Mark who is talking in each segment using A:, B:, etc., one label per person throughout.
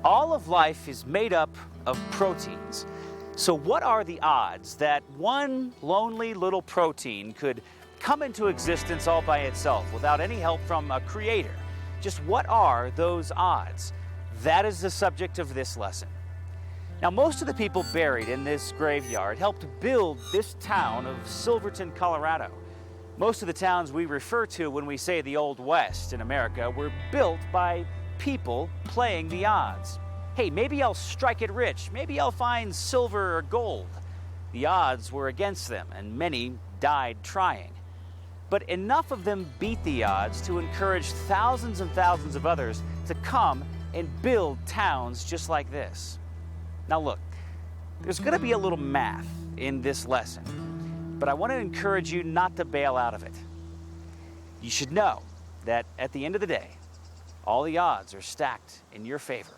A: All of life is made up of proteins. So what are the odds that one lonely little protein could come into existence all by itself without any help from a creator? Just what are those odds? That is the subject of this lesson. Now, most of the people buried in this graveyard helped build this town of Silverton, Colorado. Most of the towns we refer to when we say the Old West in America were built by people playing the odds. Hey, maybe I'll strike it rich. Maybe I'll find silver or gold. The odds were against them, and many died trying. But enough of them beat the odds to encourage thousands and thousands of others to come and build towns just like this. Now look, there's going to be a little math in this lesson, but I want to encourage you not to bail out of it. You should know that at the end of the day, all the odds are stacked in your favor.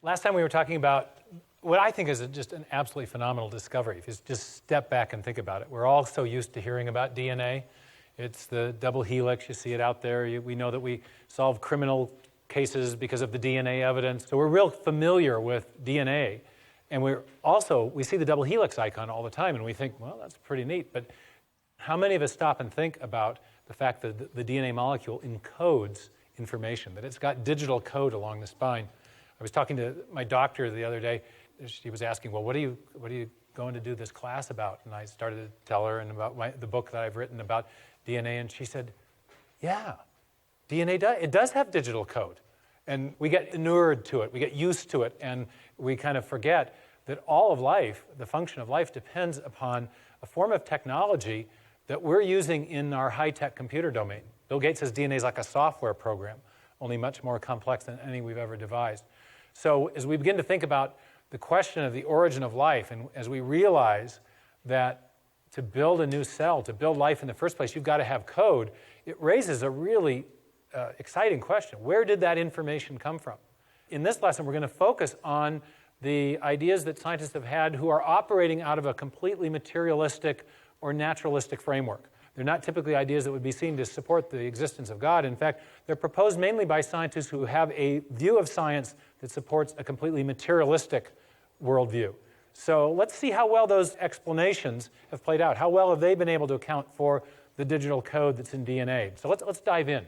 B: Last time we were talking about what I think is just an absolutely phenomenal discovery. If you just step back and think about it. We're all so used to hearing about DNA. It's the double helix. You see it out there. We know that we solve criminal cases because of the DNA evidence. So we're real familiar with DNA. And we see the double helix icon all the time, and we think, well, that's pretty neat. But how many of us stop and think about the fact that the DNA molecule encodes information, that it's got digital code along the spine? I was talking to my doctor the other day. She was asking, well, what are you going to do this class about? And I started to tell her about the book that I've written about DNA, and she said, yeah, DNA does have digital code. And we get inured to it, we get used to it, and we kind of forget that all of life, the function of life, depends upon a form of technology that we're using in our high-tech computer domain. Bill Gates says DNA is like a software program, only much more complex than any we've ever devised. So as we begin to think about the question of the origin of life, and as we realize that to build a new cell, to build life in the first place, you've got to have code, it raises a really exciting question. Where did that information come from? In this lesson, we're going to focus on the ideas that scientists have had who are operating out of a completely materialistic or naturalistic framework. They're not typically ideas that would be seen to support the existence of God. In fact, they're proposed mainly by scientists who have a view of science that supports a completely materialistic worldview. So let's see how well those explanations have played out. How well have they been able to account for the digital code that's in DNA? So let's dive in.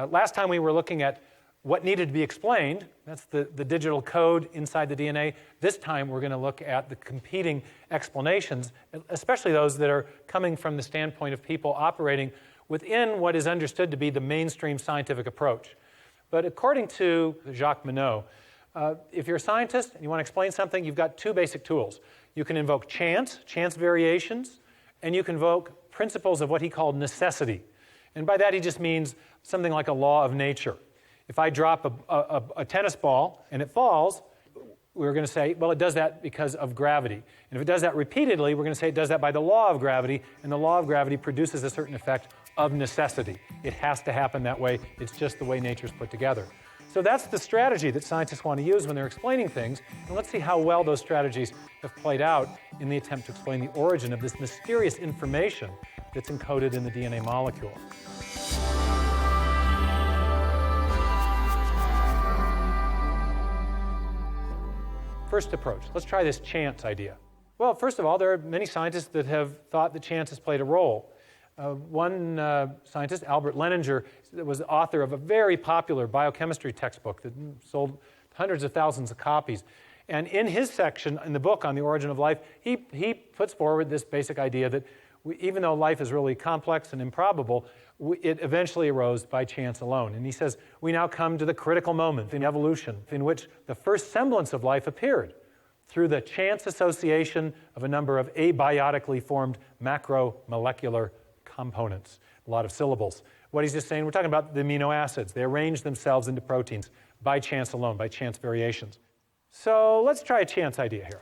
B: Last time we were looking at what needed to be explained. That's the digital code inside the DNA. This time we're going to look at the competing explanations, especially those that are coming from the standpoint of people operating within what is understood to be the mainstream scientific approach. But according to Jacques Monod, if you're a scientist and you want to explain something, you've got two basic tools. You can invoke chance variations, and you can invoke principles of what he called necessity. And by that he just means something like a law of nature. If I drop a tennis ball and it falls, we're going to say, well, it does that because of gravity. And if it does that repeatedly, we're going to say it does that by the law of gravity, and the law of gravity produces a certain effect of necessity. It has to happen that way. It's just the way nature's put together. So that's the strategy that scientists want to use when they're explaining things. And let's see how well those strategies have played out in the attempt to explain the origin of this mysterious information that's encoded in the DNA molecule. First approach. Let's try this chance idea. Well, first of all, there are many scientists that have thought that chance has played a role. One scientist, Albert Leninger, was the author of a very popular biochemistry textbook that sold hundreds of thousands of copies. And in his section in the book on the origin of life, he puts forward this basic idea that even though life is really complex and improbable, it eventually arose by chance alone. And he says, we now come to the critical moment in evolution in which the first semblance of life appeared through the chance association of a number of abiotically formed macromolecular components. A lot of syllables. What he's just saying, we're talking about the amino acids. They arrange themselves into proteins by chance alone, by chance variations. So let's try a chance idea here.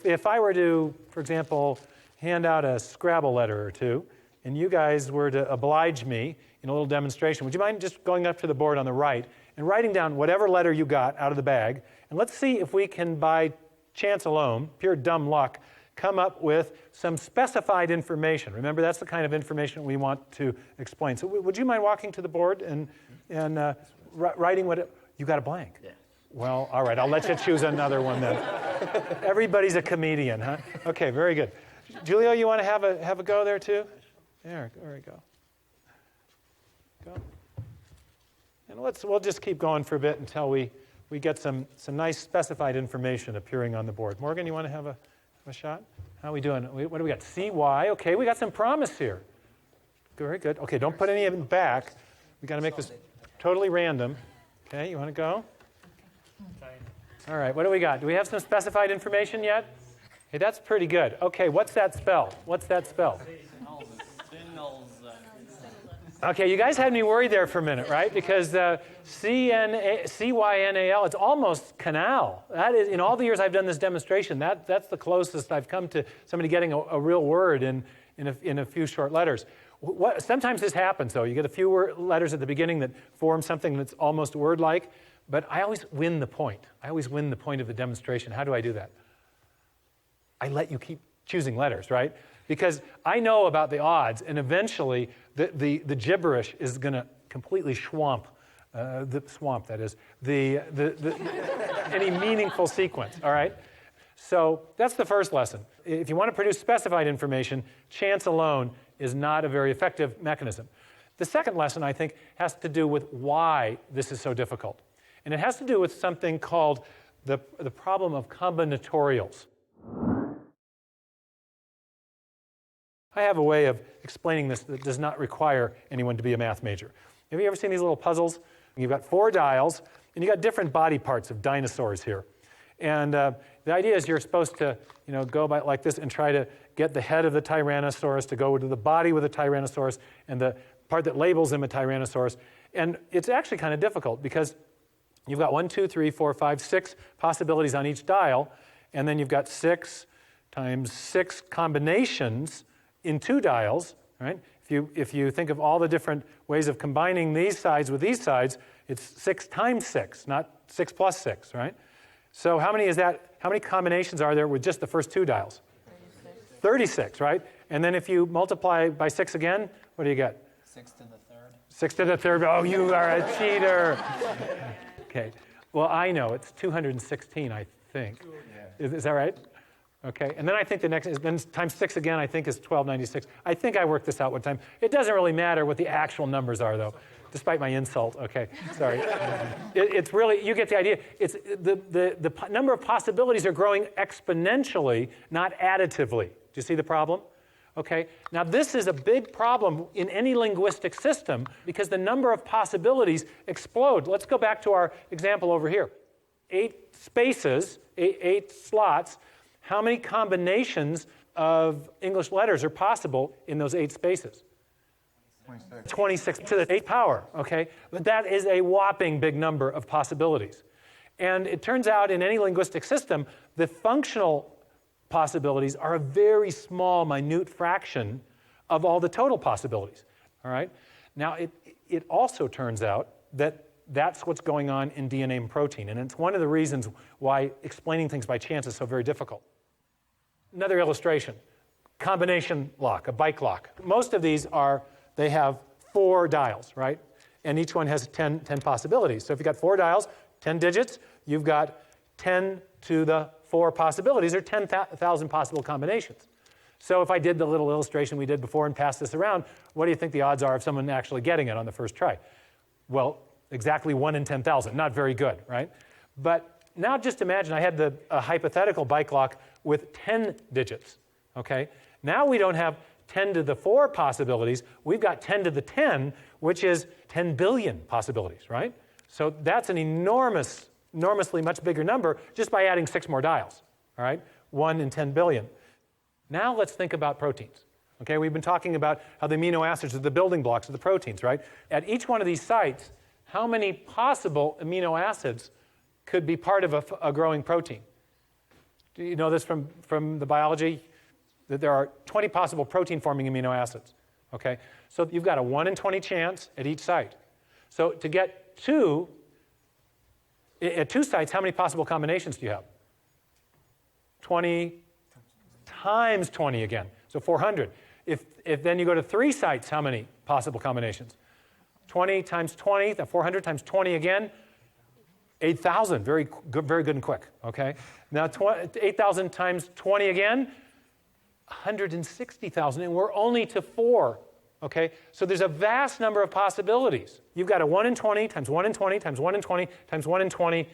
B: If I were to, for example, hand out a Scrabble letter or two, and you guys were to oblige me in a little demonstration, would you mind just going up to the board on the right and writing down whatever letter you got out of the bag, and let's see if we can, by chance alone, pure dumb luck, come up with some specified information. Remember, that's the kind of information we want to explain. So would you mind walking to the board and writing what you got a blank?
C: Yeah.
B: Well, all right, I'll let you choose another one then. Everybody's a comedian, huh? Okay, very good. Julio, you want to have a go there too? There we go. Go. And we'll just keep going for a bit until we get some nice specified information appearing on the board. Morgan, you want to have a shot? How are we doing? What do we got? CY. Okay, we got some promise here. Very good. Okay, don't put any of it back. We got to make this totally random. Okay, you want to go? All right, what do we got? Do we have some specified information yet? Hey, that's pretty good. Okay, what's that spell? What's that spell? Okay, you guys had me worried there for a minute, right? Because CYNAL, it's almost canal. That is, in all the years I've done this demonstration, that's the closest I've come to somebody getting a real word in a few short letters. Sometimes this happens, though. You get a few letters at the beginning that form something that's almost word-like, but I always win the point. I always win the point of the demonstration. How do I do that? I let you keep choosing letters, right? Because I know about the odds, and eventually the gibberish is going to completely swamp any meaningful sequence, all right? So that's the first lesson. If you want to produce specified information, chance alone is not a very effective mechanism. The second lesson, I think, has to do with why this is so difficult. And it has to do with something called the problem of combinatorials. I have a way of explaining this that does not require anyone to be a math major. Have you ever seen these little puzzles? You've got 4 dials, and you've got different body parts of dinosaurs here. And the idea is you're supposed to go by like this and try to get the head of the Tyrannosaurus to go to the body with the Tyrannosaurus and the part that labels him a Tyrannosaurus. And it's actually kind of difficult because you've got 1, 2, 3, 4, 5, 6 possibilities on each dial, and then you've got 6 times 6 combinations in 2 dials, right? If you think of all the different ways of combining these sides with these sides, it's 6 times 6, not 6 plus 6, right? So how many is that? How many combinations are there with just the first 2 dials? 36, right? And then if you multiply by 6 again, what do you get?
C: 6 to the 3rd.
B: 6 to the 3rd. Oh, you are a cheater. Okay. Well, I know. It's 216, I think. Yeah. Is that right? Okay, and then I think the next is then times 6 again, I think is 1296. I think I worked this out one time. It doesn't really matter what the actual numbers are, though, despite my insult. Okay, sorry. It's really, you get the idea. It's the number of possibilities are growing exponentially, not additively. Do you see the problem? Okay, now this is a big problem in any linguistic system because the number of possibilities explode. Let's go back to our example over here. 8 spaces, 8 slots. How many combinations of English letters are possible in those 8 spaces? 26 to the 8th power, okay? But that is a whopping big number of possibilities. And it turns out in any linguistic system, the functional possibilities are a very small, minute fraction of all the total possibilities, all right? Now, it also turns out that that's what's going on in DNA and protein, and it's one of the reasons why explaining things by chance is so very difficult. Another illustration, combination lock, a bike lock. Most of these they have 4 dials, right? And each one has 10 possibilities. So if you've got 4 dials, 10 digits, you've got 10 to the 4 possibilities, or 10,000 possible combinations. So if I did the little illustration we did before and passed this around, what do you think the odds are of someone actually getting it on the first try? Well, exactly 1 in 10,000, not very good, right? But now just imagine I had a hypothetical bike lock with 10 digits, okay? Now we don't have 10 to the 4 possibilities. We've got 10 to the 10, which is 10 billion possibilities, right? So that's an enormous enormously much bigger number just by adding 6 more dials, all right? 1 in 10 billion. Now let's think about proteins. Okay, we've been talking about how the amino acids are the building blocks of the proteins, right? At each one of these sites, how many possible amino acids could be part of a growing protein? Do you know this from the biology? That there are 20 possible protein-forming amino acids. Okay, so you've got a 1 in 20 chance at each site. So to get at 2 sites, how many possible combinations do you have? 20 times 20 again, so 400. If then you go to 3 sites, how many possible combinations? 20 times 20, 400 times 20 again, 8,000, very good and quick, okay? Now 8,000 times 20 again, 160,000, and we're only to 4, okay? So there's a vast number of possibilities. You've got a 1 in 20 times 1 in 20 times 1 in 20 times 1 in 20,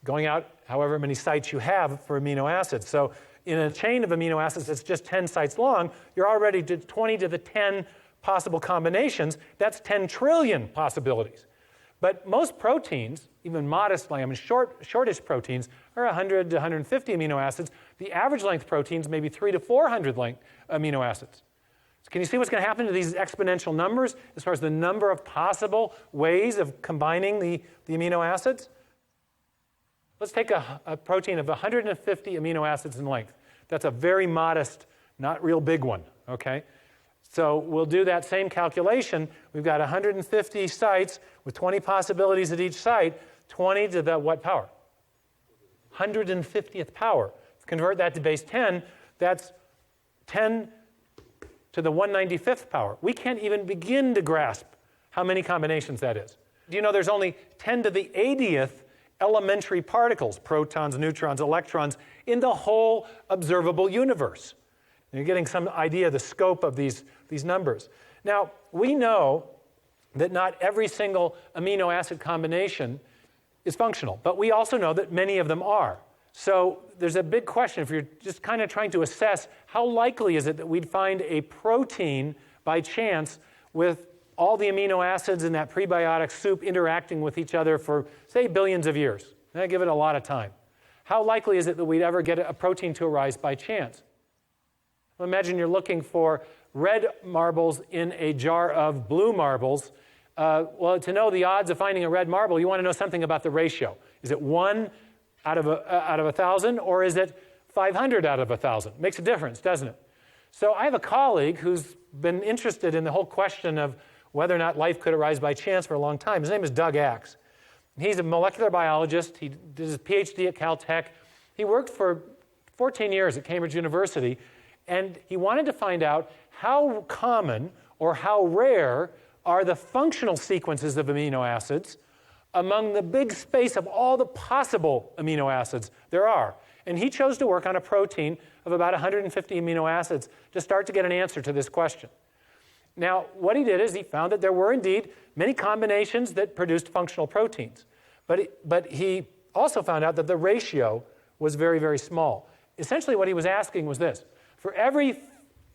B: going out however many sites you have for amino acids. So in a chain of amino acids that's just 10 sites long, you're already to 20 to the 10 possible combinations. That's 10 trillion possibilities. But most proteins, even modestly, shortish proteins, are 100 to 150 amino acids. The average length proteins may be 300 to 400 amino acids. So can you see what's going to happen to these exponential numbers as far as the number of possible ways of combining the amino acids? Let's take a protein of 150 amino acids in length. That's a very modest, not real big one, okay? So we'll do that same calculation. We've got 150 sites with 20 possibilities at each site, 20 to the what power? 150th power. Convert that to base 10, that's 10 to the 195th power. We can't even begin to grasp how many combinations that is. Do you know there's only 10 to the 80th elementary particles, protons, neutrons, electrons, in the whole observable universe? And you're getting some idea of the scope of these numbers. Now, we know that not every single amino acid combination is functional, but we also know that many of them are. So there's a big question, if you're just kind of trying to assess how likely is it that we'd find a protein by chance with all the amino acids in that prebiotic soup interacting with each other for, say, billions of years. I give it a lot of time. How likely is it that we'd ever get a protein to arise by chance? Well, imagine you're looking for red marbles in a jar of blue marbles. Well, to know the odds of finding a red marble, you want to know something about the ratio. Is it 1 out of 1,000, or is it 500 out of 1,000? Makes a difference, doesn't it? So I have a colleague who's been interested in the whole question of whether or not life could arise by chance for a long time. His name is Doug Axe. He's a molecular biologist. He did his PhD at Caltech. He worked for 14 years at Cambridge University, and he wanted to find out how common or how rare are the functional sequences of amino acids among the big space of all the possible amino acids there are. And he chose to work on a protein of about 150 amino acids to start to get an answer to this question. Now, what he did is he found that there were indeed many combinations that produced functional proteins. But he also found out that the ratio was very, very small. Essentially, what he was asking was this. For every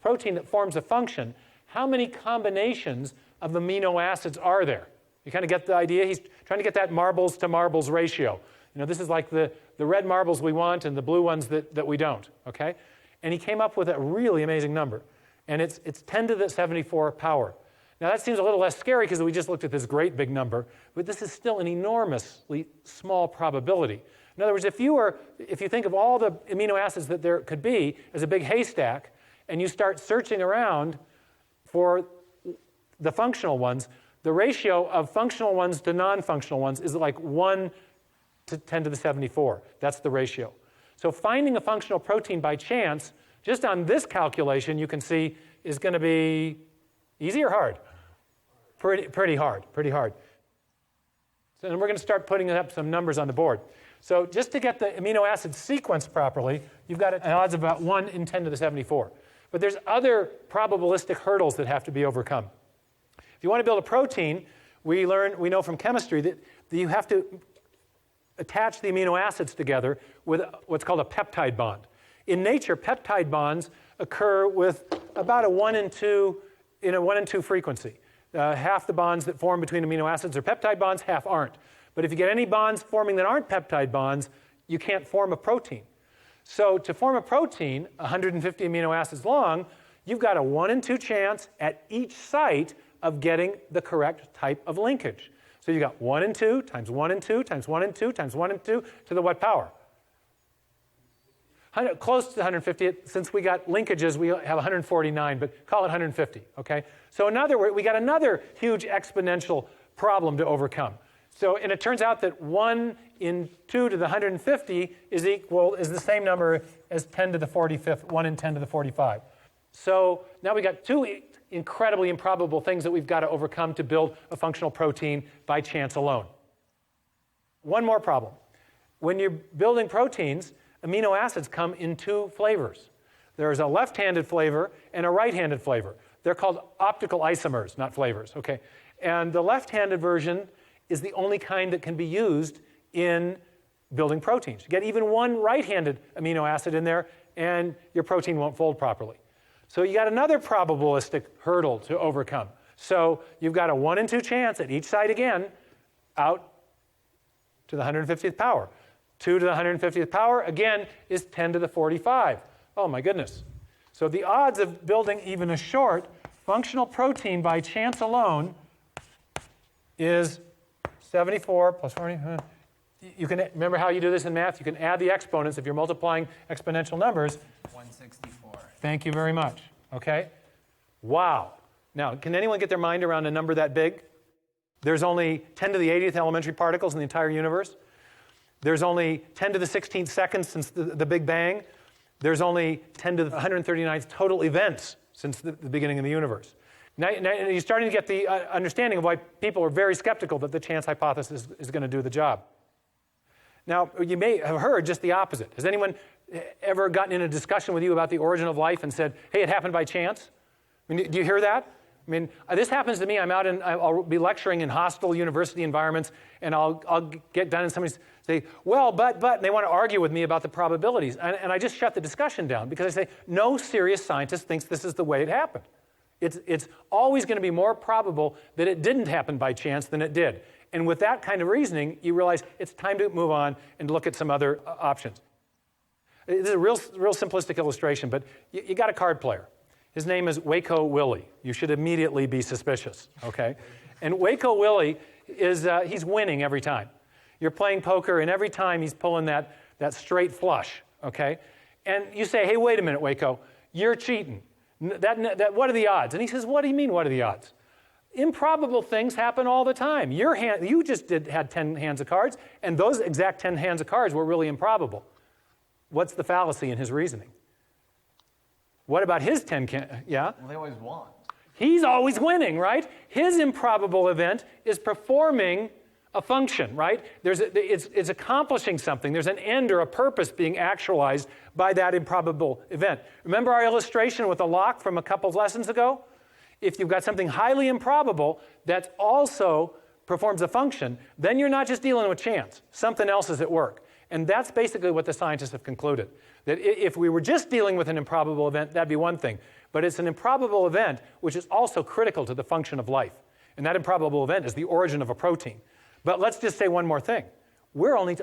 B: protein that forms a function, how many combinations of amino acids are there? You kind of get the idea? He's trying to get that marbles to marbles ratio. You know, this is like the red marbles we want and the blue ones that we don't, okay? And he came up with a really amazing number. And it's 10 to the 74 power. Now that seems a little less scary because we just looked at this great big number, but this is still an enormously small probability. In other words, if you think of all the amino acids that there could be as a big haystack, and you start searching around for the functional ones, the ratio of functional ones to non-functional ones is like 1 to 10 to the 74. That's the ratio. So finding a functional protein by chance, just on this calculation, you can see is going to be easy or hard? Pretty hard. So then we're going to start putting up some numbers on the board. So just to get the amino acid sequence properly, you've got an odds of about 1 in 10 to the 74. But there's other probabilistic hurdles that have to be overcome. If you want to build a protein, we know from chemistry that you have to attach the amino acids together with what's called a peptide bond. In nature, peptide bonds occur with about a 1 in 2 frequency. Half the bonds that form between amino acids are peptide bonds, half aren't. But if you get any bonds forming that aren't peptide bonds, you can't form a protein. So to form a protein, 150 amino acids long, you've got a 1 in 2 chance at each site of getting the correct type of linkage. So you got 1 in 2 times 1 in 2 times 1 in 2 times 1 in 2 to the what power? Close to 150. Since we got linkages, we have 149, but call it 150, okay? So in other words, we got another huge exponential problem to overcome. So, and it turns out that 1 in 2 to the 150 is the same number as 10 to the 45th, 1 in 10 to the 45. So now we got two incredibly improbable things that we've got to overcome to build a functional protein by chance alone. One more problem. When you're building proteins, amino acids come in 2 flavors. There's a left-handed flavor and a right-handed flavor. They're called optical isomers, not flavors, okay? And the left-handed version is the only kind that can be used in building proteins. You get even one right-handed amino acid in there, and your protein won't fold properly. So you got another probabilistic hurdle to overcome. So you've got a 1 in 2 chance at each site again, out to the 150th power. 2 to the 150th power, again, is 10 to the 45. Oh my goodness. So the odds of building even a short functional protein by chance alone is 74 plus 40. You can remember how you do this in math? You can add the exponents if you're multiplying exponential numbers.
C: 164.
B: Thank you very much. Okay? Wow. Now, can anyone get their mind around a number that big? There's only 10 to the 80th elementary particles in the entire universe. There's only 10 to the 16th seconds since the Big Bang. There's only 10 to the 139th total events since the beginning of the universe. Now you're starting to get the understanding of why people are very skeptical that the chance hypothesis is going to do the job. Now, you may have heard just the opposite. Has anyone ever gotten in a discussion with you about the origin of life and said, hey, it happened by chance? I mean, do you hear that? I mean, this happens to me. I'll be lecturing in hostile university environments, and I'll get done, and somebody say, well, but, and they want to argue with me about the probabilities. And I just shut the discussion down because I say, no serious scientist thinks this is the way it happened. It's always going to be more probable that it didn't happen by chance than it did. And with that kind of reasoning, you realize it's time to move on and look at some other options. This is a real simplistic illustration, but you got a card player. His name is Waco Willie. You should immediately be suspicious, okay? And Waco Willie he's winning every time. You're playing poker, and every time he's pulling that straight flush, okay? And you say, hey, wait a minute, Waco, you're cheating. What are the odds? And he says, what do you mean, what are the odds? Improbable things happen all the time. You just had 10 hands of cards, and those exact 10 hands of cards were really improbable. What's the fallacy in his reasoning? What about his 10 yeah?
C: Well, they always won.
B: He's always winning, right? His improbable event is performing a function, right? It's accomplishing something. There's an end or a purpose being actualized by that improbable event. Remember our illustration with the lock from a couple of lessons ago? If you've got something highly improbable that also performs a function, then you're not just dealing with chance. Something else is at work. And that's basically what the scientists have concluded. That if we were just dealing with an improbable event, that'd be one thing. But it's an improbable event which is also critical to the function of life. And that improbable event is the origin of a protein. But let's just say one more thing.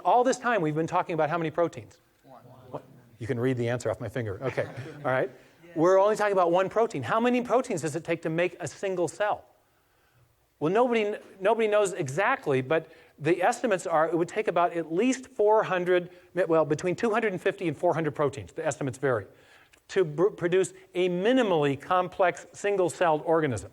B: All this time we've been talking about how many proteins? One. You can read the answer off my finger. Okay. All right. We're only talking about one protein. How many proteins does it take to make a single cell? Well, nobody knows exactly, but the estimates are it would take about at least 400, well, between 250 and 400 proteins, the estimates vary, to produce a minimally complex single-celled organism.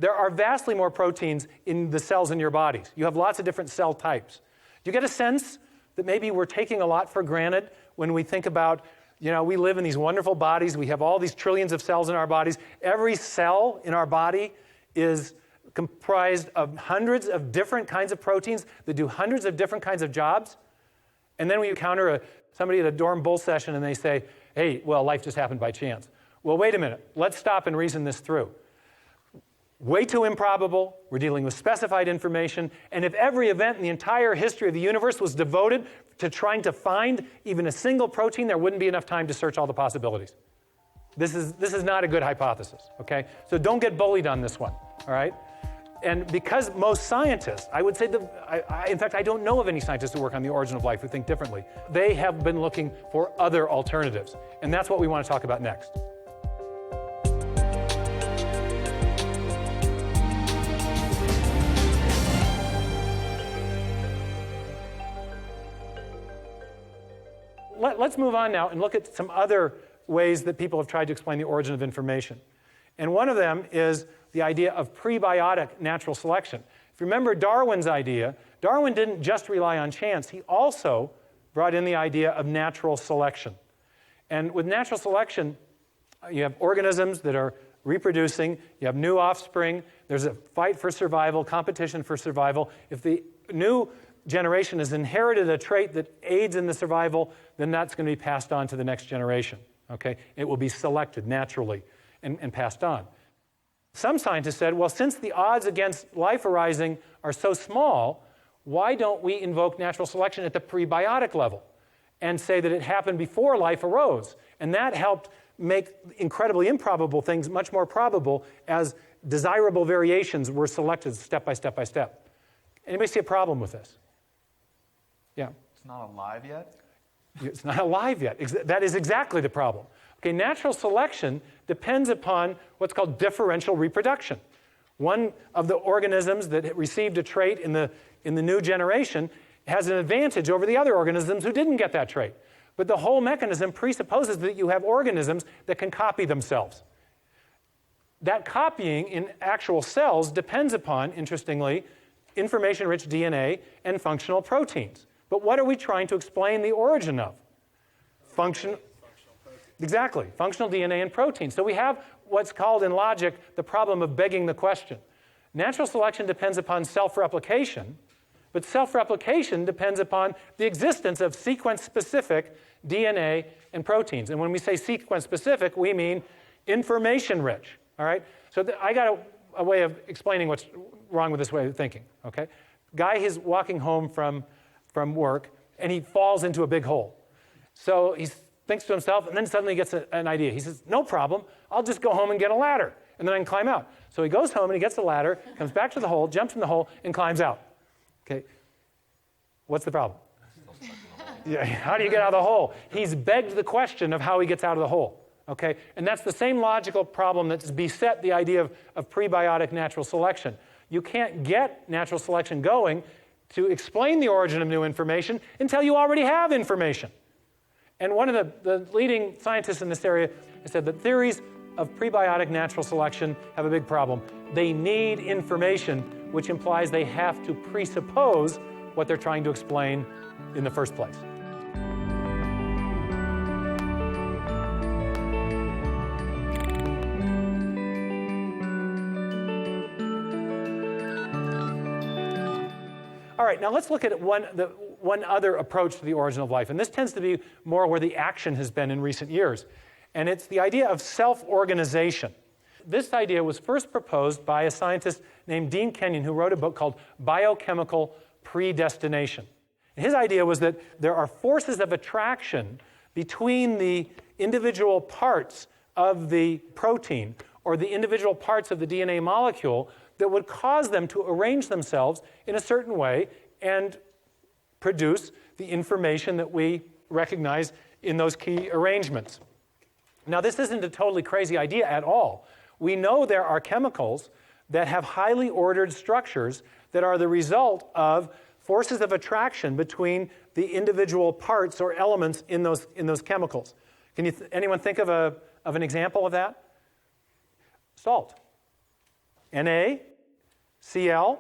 B: There are vastly more proteins in the cells in your bodies. You have lots of different cell types. Do you get a sense that maybe we're taking a lot for granted when we think about, we live in these wonderful bodies, we have all these trillions of cells in our bodies. Every cell in our body is comprised of hundreds of different kinds of proteins that do hundreds of different kinds of jobs. And then we encounter somebody at a dorm bull session and they say, hey, well, life just happened by chance. Well, wait a minute. Let's stop and reason this through. Way too improbable. We're dealing with specified information. And if every event in the entire history of the universe was devoted to trying to find even a single protein, there wouldn't be enough time to search all the possibilities. This is not a good hypothesis, okay? So don't get bullied on this one, all right? And because most scientists, I would say, in fact, I don't know of any scientists who work on the origin of life who think differently. They have been looking for other alternatives. And that's what we want to talk about next. Let's move on now and look at some other ways that people have tried to explain the origin of information. And one of them is the idea of prebiotic natural selection. If you remember Darwin's idea, Darwin didn't just rely on chance. He also brought in the idea of natural selection. And with natural selection, you have organisms that are reproducing, you have new offspring, there's a fight for survival, competition for survival. If the new generation has inherited a trait that aids in the survival, then that's going to be passed on to the next generation. Okay? It will be selected naturally and passed on. Some scientists said, well, since the odds against life arising are so small, why don't we invoke natural selection at the prebiotic level and say that it happened before life arose? And that helped make incredibly improbable things much more probable as desirable variations were selected step by step by step. Anybody see a problem with this? Yeah?
C: It's not alive yet?
B: It's not alive yet. That is exactly the problem. Okay, natural selection depends upon what's called differential reproduction. One of the organisms that received a trait in the new generation has an advantage over the other organisms who didn't get that trait. But the whole mechanism presupposes that you have organisms that can copy themselves. That copying in actual cells depends upon, interestingly, information-rich DNA and functional proteins. But what are we trying to explain the origin of? Exactly, functional DNA and proteins. So we have what's called in logic the problem of begging the question. Natural selection depends upon self-replication, but self-replication depends upon the existence of sequence-specific DNA and proteins. And when we say sequence-specific, we mean information-rich, all right? So I got a way of explaining what's wrong with this way of thinking, okay? Guy is walking home from work, and he falls into a big hole. So he thinks to himself, and then suddenly gets an idea. He says, no problem, I'll just go home and get a ladder, and then I can climb out. So he goes home, and he gets the ladder, comes back to the hole, jumps in the hole, and climbs out. Okay, what's the problem? Yeah, how do you get out of the hole? He's begged the question of how he gets out of the hole. Okay, and that's the same logical problem that's beset the idea of prebiotic natural selection. You can't get natural selection going to explain the origin of new information until you already have information. And one of the leading scientists in this area has said that theories of prebiotic natural selection have a big problem. They need information, which implies they have to presuppose what they're trying to explain in the first place. All right, now let's look at one other approach to the origin of life. And this tends to be more where the action has been in recent years. And it's the idea of self-organization. This idea was first proposed by a scientist named Dean Kenyon, who wrote a book called Biochemical Predestination. And his idea was that there are forces of attraction between the individual parts of the protein or the individual parts of the DNA molecule that would cause them to arrange themselves in a certain way and produce the information that we recognize in those key arrangements. Now, this isn't a totally crazy idea at all. We know there are chemicals that have highly ordered structures that are the result of forces of attraction between the individual parts or elements in those chemicals. Can anyone think of an example of that? Salt. NaCl,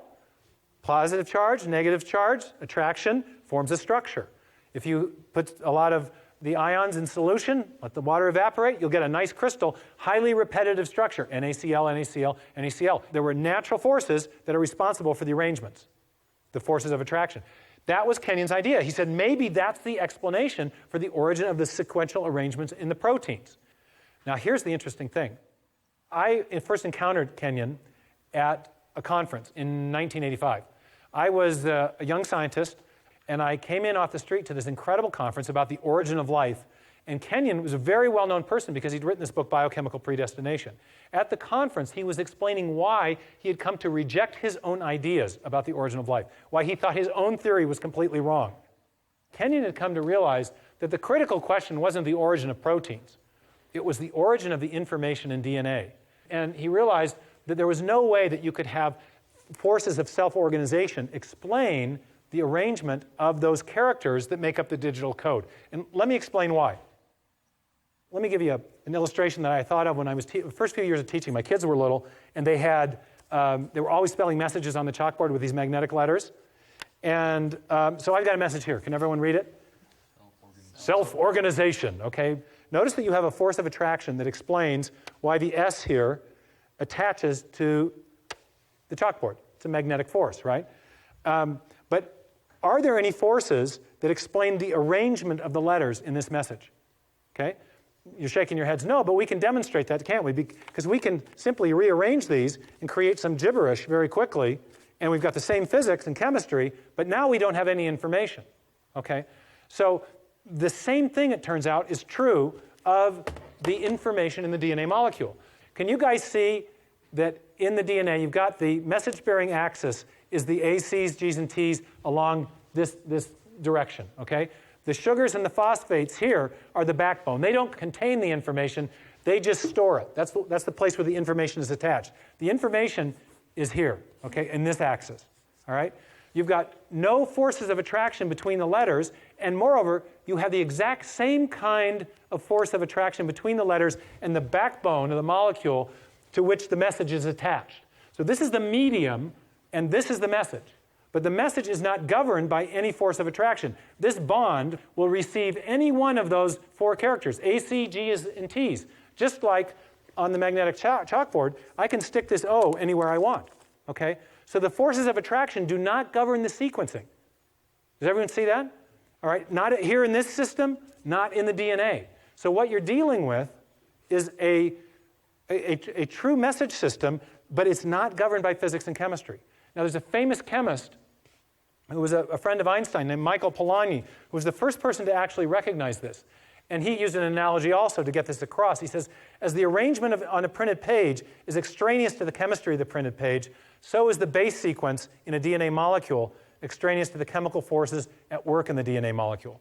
B: positive charge, negative charge, attraction, forms a structure. If you put a lot of the ions in solution, let the water evaporate, you'll get a nice crystal, highly repetitive structure, NaCl, NaCl, NaCl. There were natural forces that are responsible for the arrangements, the forces of attraction. That was Kenyon's idea. He said maybe that's the explanation for the origin of the sequential arrangements in the proteins. Now here's the interesting thing. I first encountered Kenyon at a conference in 1985. I was a young scientist, and I came in off the street to this incredible conference about the origin of life, And Kenyon was a very well-known person because he'd written this book, Biochemical Predestination. At the conference, he was explaining why he had come to reject his own ideas about the origin of life, why he thought his own theory was completely wrong. Kenyon had come to realize that the critical question wasn't the origin of proteins. It was the origin of the information in DNA. And he realized that there was no way that you could have forces of self-organization explain the arrangement of those characters that make up the digital code. And let me explain why. Let me give you an illustration that I thought of when I was the first few years of teaching. My kids were little, and they were always spelling messages on the chalkboard with these magnetic letters. And so I've got a message here. Can everyone read it? Self-organization, okay? Notice that you have a force of attraction that explains why the S here attaches to the chalkboard. It's a magnetic force, right? But are there any forces that explain the arrangement of the letters in this message? Okay? You're shaking your heads no, but we can demonstrate that, can't we? Because we can simply rearrange these and create some gibberish very quickly, and we've got the same physics and chemistry, but now we don't have any information. Okay? So the same thing, it turns out, is true of the information in the DNA molecule. Can you guys see that in the DNA, you've got the message-bearing axis is the A, C's, G's, and T's along this direction, okay? The sugars and the phosphates here are the backbone. They don't contain the information. They just store it. That's the place where the information is attached. The information is here, okay, in this axis, all right? You've got no forces of attraction between the letters, and moreover, you have the exact same kind of force of attraction between the letters and the backbone of the molecule to which the message is attached. So this is the medium, and this is the message. But the message is not governed by any force of attraction. This bond will receive any one of those four characters, A, C, G's, and T's. Just like on the magnetic chalkboard, I can stick this O anywhere I want. Okay? So the forces of attraction do not govern the sequencing. Does everyone see that? All right, not here in this system, not in the DNA. So what you're dealing with is a true message system, but it's not governed by physics and chemistry. Now, there's a famous chemist who was a friend of Einstein named Michael Polanyi, who was the first person to actually recognize this. And he used an analogy also to get this across. He says, as the arrangement on a printed page is extraneous to the chemistry of the printed page, so is the base sequence in a DNA molecule extraneous to the chemical forces at work in the DNA molecule.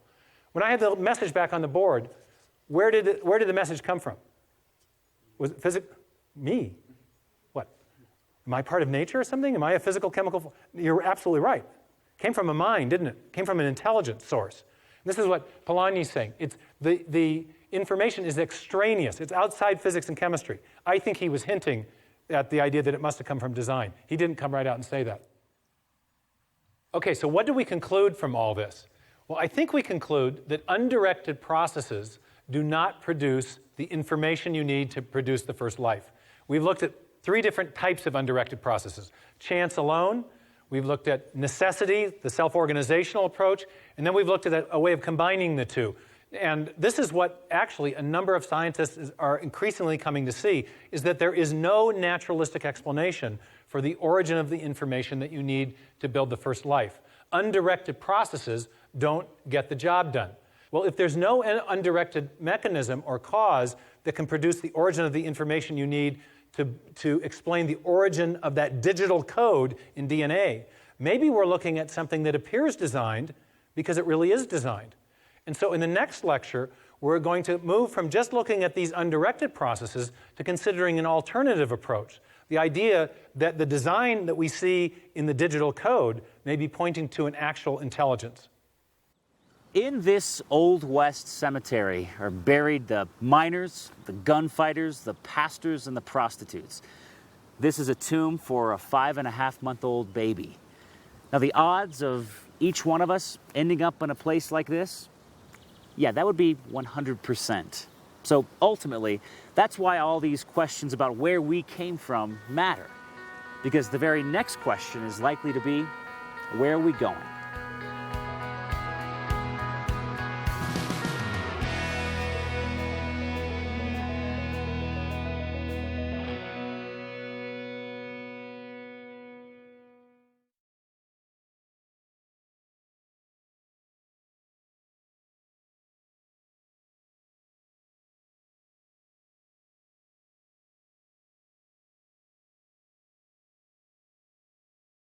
B: When I had the message back on the board, where did the message come from? Was it physics? Me. What? Am I part of nature or something? Am I a physical, chemical? You're absolutely right. Came from a mind, didn't it? Came from an intelligent source. And this is what Polanyi's saying. It's the information is extraneous. It's outside physics and chemistry. I think he was hinting at the idea that it must have come from design. He didn't come right out and say that. Okay, so what do we conclude from all this? Well, I think we conclude that undirected processes do not produce the information you need to produce the first life. We've looked at three different types of undirected processes. Chance alone, we've looked at necessity, the self-organizational approach, and then we've looked at a way of combining the two. And this is what actually a number of scientists are increasingly coming to see, is that there is no naturalistic explanation for the origin of the information that you need to build the first life. Undirected processes don't get the job done. Well, if there's no undirected mechanism or cause that can produce the origin of the information you need to explain the origin of that digital code in DNA, maybe we're looking at something that appears designed because it really is designed. And so in the next lecture, we're going to move from just looking at these undirected processes to considering an alternative approach. The idea that the design that we see in the digital code may be pointing to an actual intelligence.
A: In this Old West cemetery are buried the miners, the gunfighters, the pastors, and the prostitutes. This is a tomb for a 5.5-month-old baby. Now, the odds of each one of us ending up in a place like this, yeah, that would be 100%. So ultimately, that's why all these questions about where we came from matter. Because the very next question is likely to be, where are we going?